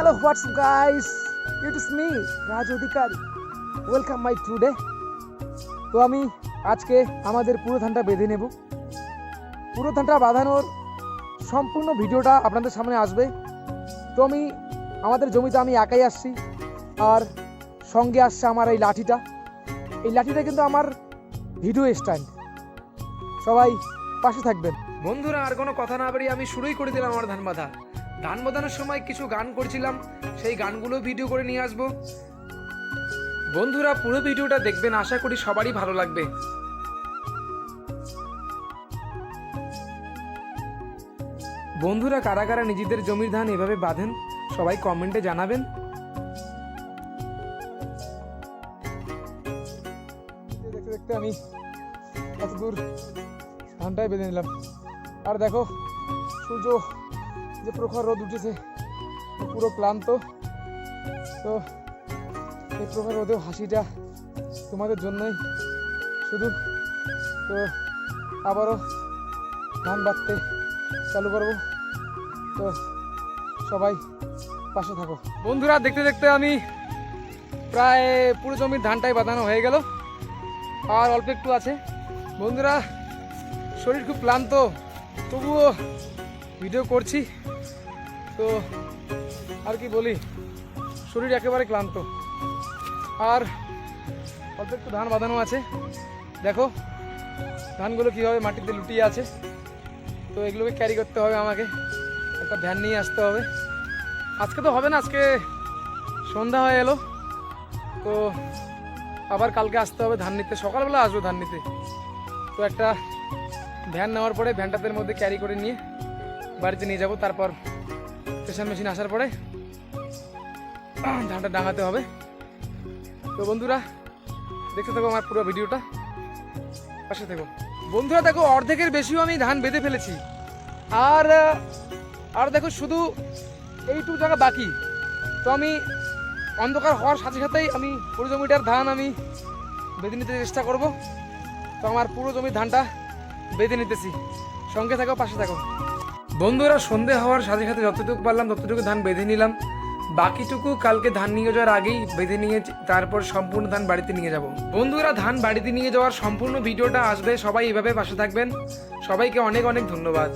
Hello, what's up guys? It is me, Raj Adhikari. Welcome my today. তো আমি আজকে আমাদের পুরো ধানটা বেঁধে নেব। পুরো ধানটা বাঁধানোর সম্পূর্ণ ভিডিওটা আপনাদের সামনে আসবে। তো আমি আমাদের জমিতে আমি একাই আসছি, আর সঙ্গে আসছে আমার এই লাঠিটা। এই লাঠিটা কিন্তু আমার ভিডিও স্ট্যান্ড। সবাই পাশে থাকবেন। বন্ধুরা, আর কোনো কথা না বাড়িয়ে আমি শুরুই করে দিলাম আমার ধান বাঁধা। ধান বাঁধানোর সময় কিছু গান করছিলাম, সেই গানগুলো ভিডিও করে নিয়ে আসবো। বন্ধুরা, পুরো ভিডিওটা দেখবেন, আশা করি সবারই ভালো লাগবে। বন্ধুরা, কারা কারা নিজেদের জমির ধান এভাবে বাঁধেন সবাই কমেন্টে জানাবেন। দেখতে দেখতে আমি এত দূর ধানটাই বেঁধে নিলাম। আর দেখো, সূর্য যে প্রখর রোদ উঠেছে, পুরো ক্লান্ত। তো এই প্রখর রোদেও হাসিটা তোমাদের জন্যই শুধু। তো আবারও ধান বাঁধতে চালু করবো, তো সবাই পাশে থাকো। বন্ধুরা, দেখতে দেখতে আমি প্রায় পুরো জমির ধানটাই বাঁধানো হয়ে গেল, আর অল্প একটু আছে। বন্ধুরা, শরীর খুব ক্লান্ত, তবুও ভিডিও করছি। তো আর কি বলি, শরীর একেবারে ক্লান্ত, আর অল্প একটু ধান বাঁধানো আছে। দেখো ধানগুলো কীভাবে মাটিতে লুটিয়ে আছে। তো এগুলোকে ক্যারি করতে হবে, আমাকে একটা ভ্যান নিয়ে আসতে হবে। আজকে তো হবে না, আজকে সন্ধ্যা হয়ে এলো। তো আবার কালকে আসতে হবে ধান নিতে, সকালবেলা আসবো ধান নিতে। তো একটা ভ্যান নেওয়ার পরে ভ্যানটাদের মধ্যে ক্যারি করে নিয়ে বাড়িতে নিয়ে যাব। তারপর প্রেশার মেশিন আসার পরে ধানটা ডাঙাতে হবে। তো বন্ধুরা, দেখতে থাকো আমার পুরো ভিডিওটা, পাশে থেকো। বন্ধুরা দেখো, অর্ধেকের বেশিও আমি ধান বেঁধে ফেলেছি, আর আর দেখো শুধু এইটুকু জায়গা বাকি। তো আমি অন্ধকার হওয়ার সাথে সাথেই আমি পুরো জমিটার ধান আমি বেঁধে নিতে চেষ্টা করব। তো আমার পুরো জমির ধানটা বেঁধে নিতেছি, সঙ্গে থাকো, পাশে থাকো। বন্ধুরা, সন্ধে হওয়ার সাথে সাথে যতটুকু পারলাম ততটুকু ধান বেঁধে নিলাম। বাকিটুকু কালকে ধান নিয়ে যাওয়ার আগেই বেঁধে নিয়ে তারপর সম্পূর্ণ ধান বাড়িতে নিয়ে যাব। বন্ধুরা, ধান বাড়িতে নিয়ে যাওয়ার সম্পূর্ণ ভিডিওটা আসবে, সবাই এভাবে পাশে থাকবেন। সবাইকে অনেক অনেক ধন্যবাদ।